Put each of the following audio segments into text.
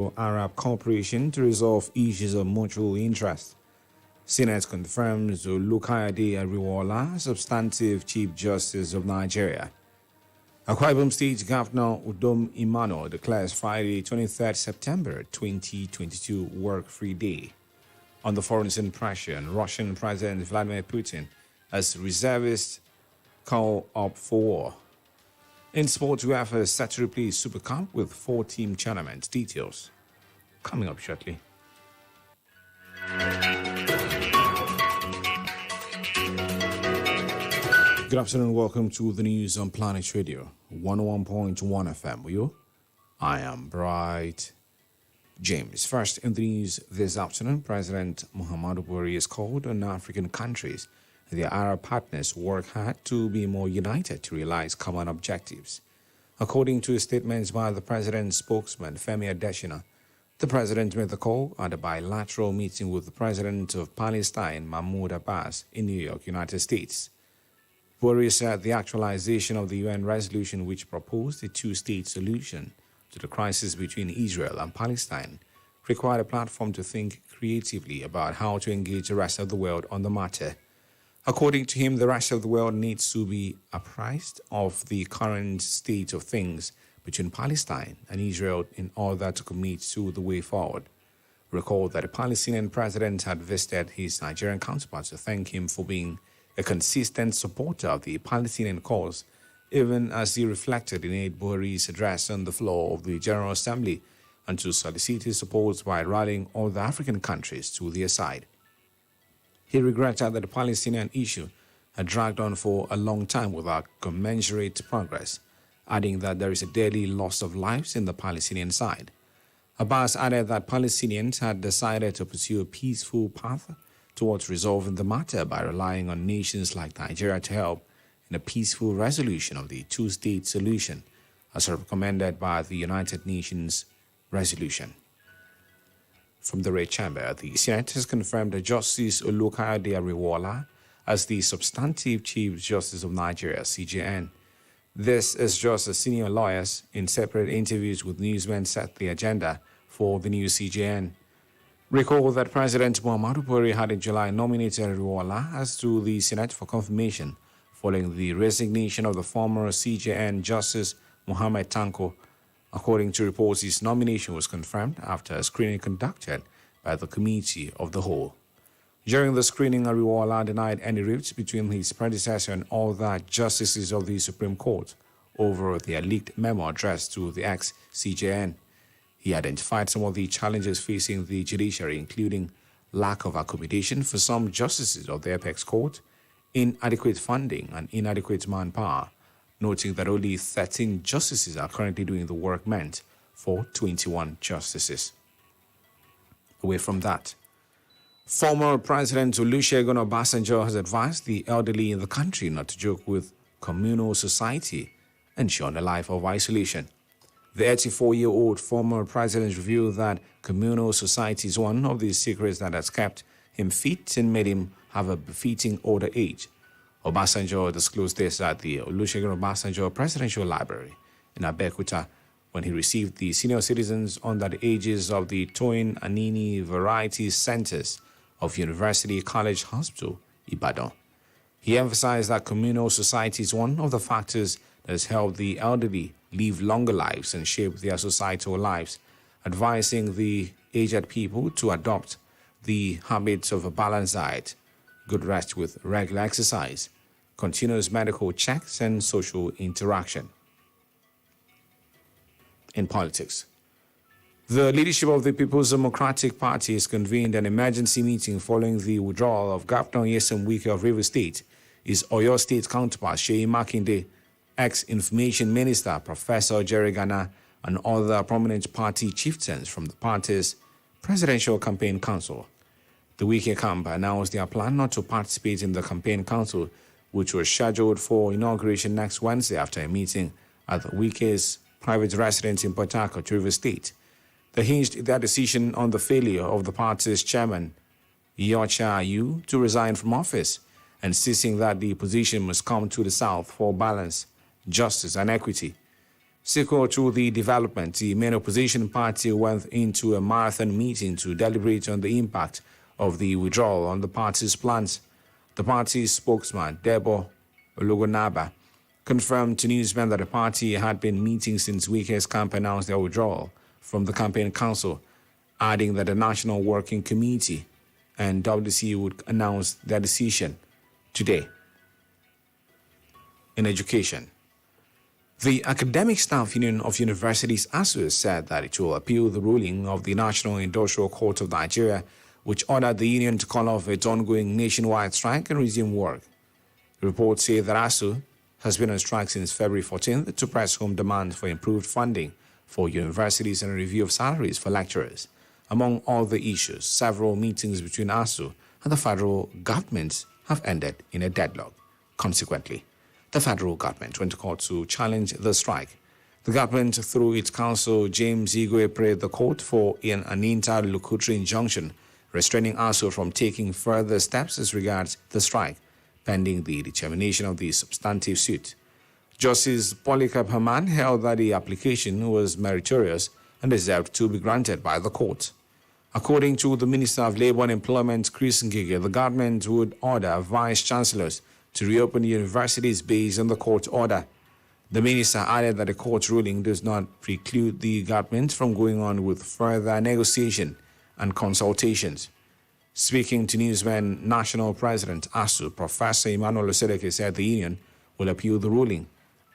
Afro-Arab Cooperation to resolve issues of mutual interest. Senate confirms Olukayode Ariwoola, substantive Chief Justice of Nigeria. Akwa Ibom State Governor Udom Emmanuel declares Friday, 23rd September 2022 work-free day. On the foreign pressure, and Russian President Vladimir Putin as reservists call up for war. In sports, UEFA is set to replace Super Cup with 4-team tournament. Details coming up shortly. Good afternoon, welcome to the news on Planet Radio 101.1 FM. With you, I am Bright James. First in the news this afternoon, President Muhammadu Buhari has called on African countries and their Arab partners work hard to be more united to realize common objectives. According to statements by the president's spokesman, Femi Adesina, the president made the call at a bilateral meeting with the president of Palestine, Mahmoud Abbas, in New York, United States. Buhari said the actualization of the UN resolution which proposed a two-state solution to the crisis between Israel and Palestine required a platform to think creatively about how to engage the rest of the world on the matter. According to him, the rest of the world needs to be apprised of the current state of things between Palestine and Israel in order to commit to the way forward. Recall that the Palestinian president had visited his Nigerian counterpart to thank him for being a consistent supporter of the Palestinian cause, even as he reflected in Eid Buhari's address on the floor of the General Assembly, and to solicit his support by rallying all the African countries to their side. He regretted that the Palestinian issue had dragged on for a long time without commensurate progress, adding that there is a daily loss of lives in the Palestinian side. Abbas added that Palestinians had decided to pursue a peaceful path towards resolving the matter by relying on nations like Nigeria to help in a peaceful resolution of the two-state solution, as recommended by the United Nations resolution. From the Red Chamber, the Senate has confirmed that Justice Olukayode Ariwoola as the substantive Chief Justice of Nigeria, CJN. This is just as senior lawyers in separate interviews with newsmen set the agenda for the new CJN. Recall that President Muhammadu Buhari had in July nominated Ariwoola as to the Senate for confirmation following the resignation of the former CJN Justice Mohammed Tanko. According to reports, his nomination was confirmed after a screening conducted by the Committee of the Whole. During the screening, Ariwoola denied any rifts between his predecessor and all the justices of the Supreme Court over their leaked memo addressed to the ex-CJN. He identified some of the challenges facing the judiciary, including lack of accommodation for some justices of the apex court, inadequate funding, and inadequate manpower, noting that only 13 justices are currently doing the work meant for 21 justices. Away from that, former President Olusegun Obasanjo has advised the elderly in the country not to joke with communal society and shun a life of isolation. The 84-year-old former president revealed that communal society is one of the secrets that has kept him fit and made him have a befitting older age. Obasanjo disclosed this at the Olusegun Obasanjo Presidential Library in Abeokuta when he received the senior citizens under the ages of the Toyin Anini Variety Centers of University College Hospital, Ibadan. He emphasized that communal society is one of the factors that has helped the elderly live longer lives and shape their societal lives, advising the aged people to adopt the habits of a balanced diet, good rest with regular exercise, continuous medical checks, and social interaction. In politics, the leadership of the People's Democratic Party has convened an emergency meeting following the withdrawal of Governor Nyesom Wike of Rivers State. His Oyo State counterpart, Seyi Makinde, ex-information minister Professor Jerry Gana, and other prominent party chieftains from the party's presidential campaign council. The Wike camp announced their plan not to participate in the campaign council, which was scheduled for inauguration next Wednesday after a meeting at Wike's private residence in Port Harcourt, Rivers State. They hinged their decision on the failure of the party's chairman, Yocha Ayu, to resign from office, and insisting that the position must come to the South for balance, justice, and equity. Sequel to the development, the main opposition party went into a marathon meeting to deliberate on the impact of the withdrawal on the party's plans. The party's spokesman, Debo Olugunaba, confirmed to newsmen that the party had been meeting since Wike's camp announced their withdrawal from the campaign council, adding that the National Working Committee and WC would announce their decision today. In education, the Academic Staff Union of Universities ASU said that it will appeal the ruling of the National Industrial Court of Nigeria, which ordered the union to call off its ongoing nationwide strike and resume work. The reports say that ASU has been on strike since February 14th to press home demands for improved funding for universities and a review of salaries for lecturers. Among all the issues, several meetings between ASU and the federal government have ended in a deadlock. Consequently, the federal government went to court to challenge the strike. The government, through its counsel, James Igwe, prayed the court for an interlocutory injunction restraining ASU from taking further steps as regards the strike, pending the determination of the substantive suit. Justice Polycarp Herman held that the application was meritorious and deserved to be granted by the court. According to the Minister of Labour and Employment, Chris Ngige, the government would order vice-chancellors to reopen universities based on the court order. The minister added that the court ruling does not preclude the government from going on with further negotiation and consultations. Speaking to newsmen, National President ASU, Professor Emmanuel said the union will appeal the ruling,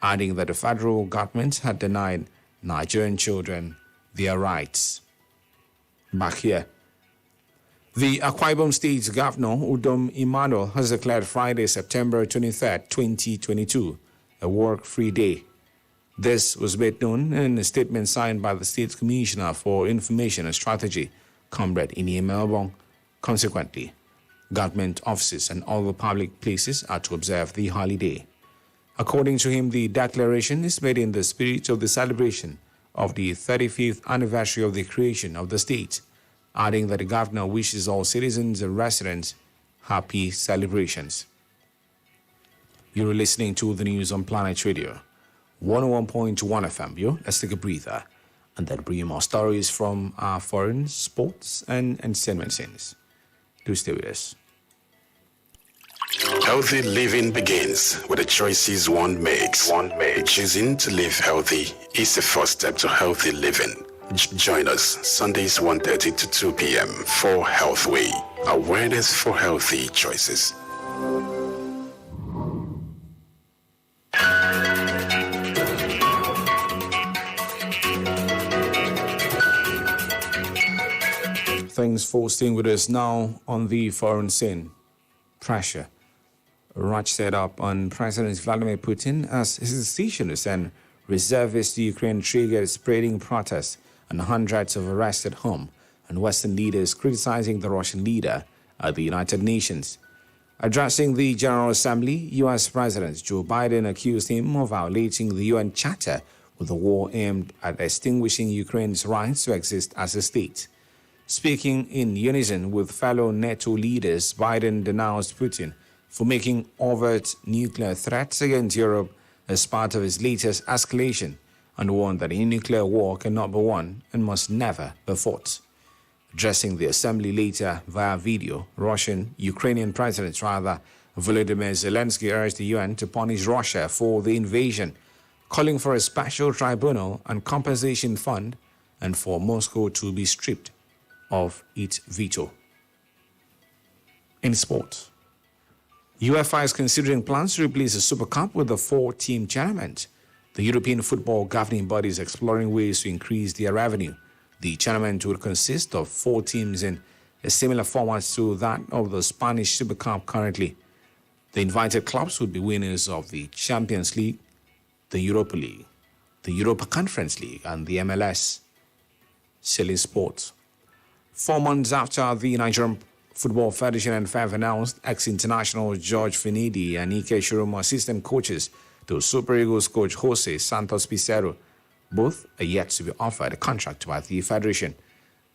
adding that the federal government had denied Nigerian children their rights. Back here, the Akwa Ibom State Governor, Udom Emmanuel, has declared Friday, September 23, 2022, a work-free day. This was made known in a statement signed by the State Commissioner for Information and Strategy, Comrade Emmanuel. Consequently, government offices and other public places are to observe the holiday. According to him, the declaration is made in the spirit of the celebration of the 35th anniversary of the creation of the state, adding that the governor wishes all citizens and residents happy celebrations. You're listening to the news on Planet Radio, 101.1 FM. Let's take a breather and then bring you more stories from our foreign, sports, and entertainment scenes. Do stay with us. Healthy living begins with the choices one makes. Choosing to live healthy is the first step to healthy living. Join us Sundays 1:30 to 2 p.m. for Health Way, awareness for healthy choices. Thanks for staying with us. Now on the foreign scene. Pressure ratcheted up on President Vladimir Putin as his decision to send reservists to Ukraine triggered spreading protests and hundreds of arrested home and Western leaders criticizing the Russian leader at the United Nations. Addressing the General Assembly, U.S. President Joe Biden accused him of violating the UN Charter with a war aimed at extinguishing Ukraine's rights to exist as a state. Speaking in unison with fellow NATO leaders, Biden denounced Putin for making overt nuclear threats against Europe as part of his latest escalation, and warned that a nuclear war cannot be won and must never be fought. Addressing the assembly later via video, Ukrainian President Volodymyr Zelensky urged the UN to punish Russia for the invasion, calling for a special tribunal and compensation fund and for Moscow to be stripped of its veto. In sport, UEFA is considering plans to replace the Super Cup with a 4-team tournament. The European football governing body is exploring ways to increase their revenue. The tournament will consist of 4 teams in a similar format to that of the Spanish Super Cup currently. The invited clubs would be winners of the Champions League, the Europa League, the Europa Conference League, and the MLS. Selling sports. 4 months after the Nigerian Football Federation and FAF announced ex-international George Finidi and Ike Shiroma assistant coaches to Super Eagles coach Jose Santos Pizarro, both are yet to be offered a contract by the Federation.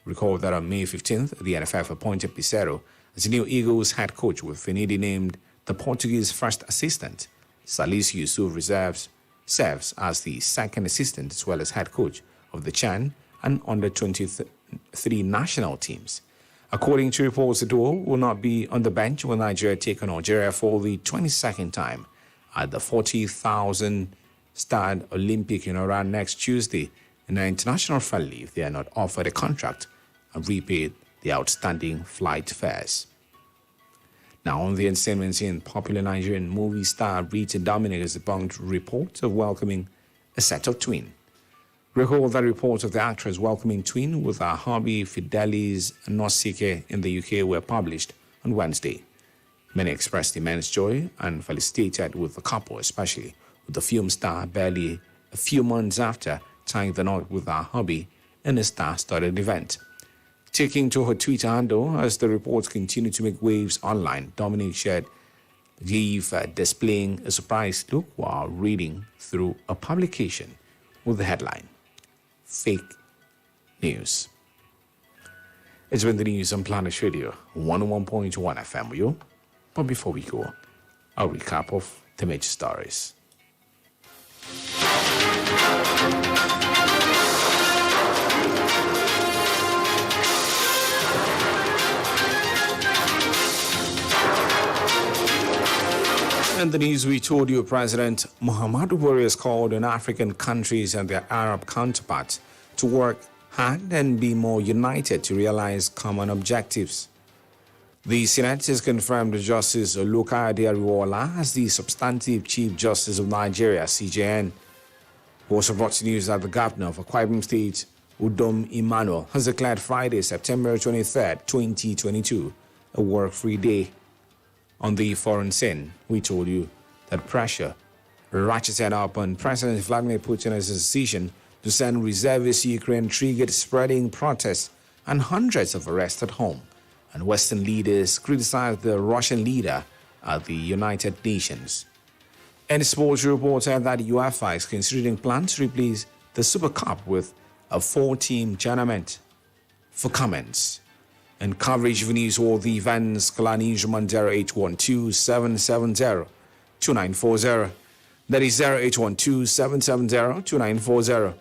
Recall that on May 15th, the NFF appointed Pizarro as the new Eagles head coach, with Finidi named the Portuguese first assistant. Salisu Yusuf reserves serves as the second assistant as well as head coach of the Chan and under-23 national teams. According to reports, the duo will not be on the bench when Nigeria take on Algeria for the 22nd time at the 40,000 Stade Olympique in Iran next Tuesday in an international friendly if they are not offered a contract and repaid the outstanding flight fares. Now, on the entertainment scene, popular Nigerian movie star Rita Dominic has debunked reports of welcoming a set of twins. Recall that reports of the actress welcoming twin with her hubby Fidelis Nosike in the UK were published on Wednesday. Many expressed immense joy and felicitated with the couple, especially with the film star barely a few months after tying the knot with her hubby in a star-studded event. Taking to her Twitter handle as the reports continue to make waves online, Dominic shared leave displaying a surprised look while reading through a publication with the headline, "Fake News." It's been the news on Planet Radio 101.1 FM with you. But before we go, a recap of the major stories. In the news, we told you President Muhammadu Buhari has called on African countries and their Arab counterparts to work hard and be more united to realize common objectives. The Senate has confirmed Justice Olukayode Ariwoola as the substantive Chief Justice of Nigeria, CJN. We also brought to news that the governor of Akwa Ibom State, Udom Emmanuel, has declared Friday, September 23rd, 2022, a work-free day. On the foreign scene, we told you that pressure ratcheted up on President Vladimir Putin as his decision to send reservists to Ukraine triggered spreading protests and hundreds of arrests at home. And Western leaders criticized the Russian leader at the United Nations. And sports reported that UEFA is considering plans to replace the Super Cup with a 4-team tournament. For comments and coverage of news or the events, call Newsroom 0812-770-2940. That is 0812-770-2940.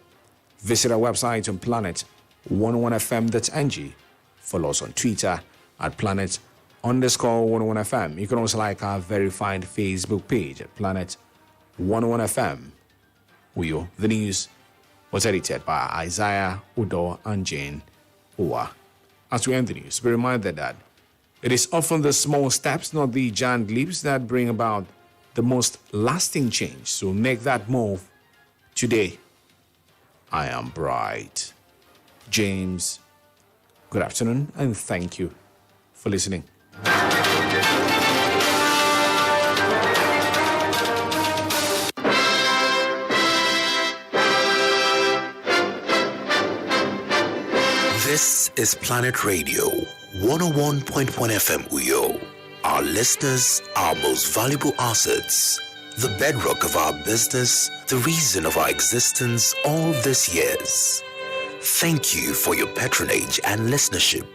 Visit our website on planet101fm.ng. Follow us on Twitter at planet_101fm. You can also like our verified Facebook page at planet101fm. The news was edited by Isaiah Udo and Jane Owa. As we end the news, be reminded that it is often the small steps, not the giant leaps, that bring about the most lasting change. So make that move today. I am Bright James. Good afternoon and thank you for listening. This is Planet Radio 101.1 FM Uyo. Our listeners, our most valuable assets, the bedrock of our business, the reason of our existence all these years. Thank you for your patronage and listenership.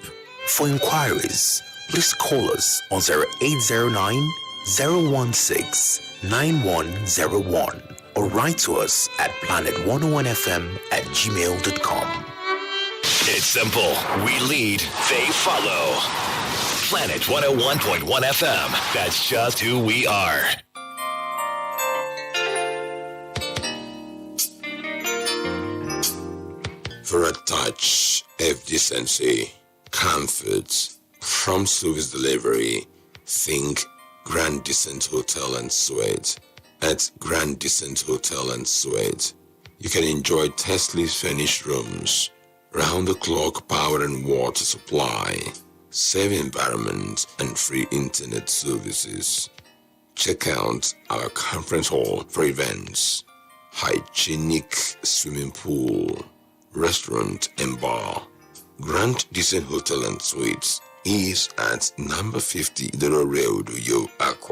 For inquiries, please call us on 0809 016 9101 or write to us at planet101fm@gmail.com. It's simple. We lead, they follow. Planet 101.1 FM. That's just who we are. For a touch of decency, comfort, prompt service delivery, think Grand Decent Hotel and Suite. At Grand Decent Hotel and Suite, you can enjoy tastefully furnished rooms, round-the-clock power and water supply, safe environment, and free internet services. Check out our conference hall for events, hygienic swimming pool, restaurant and bar. Grand Decent Hotel and Suites is at number 50 Doro Road, Akwa.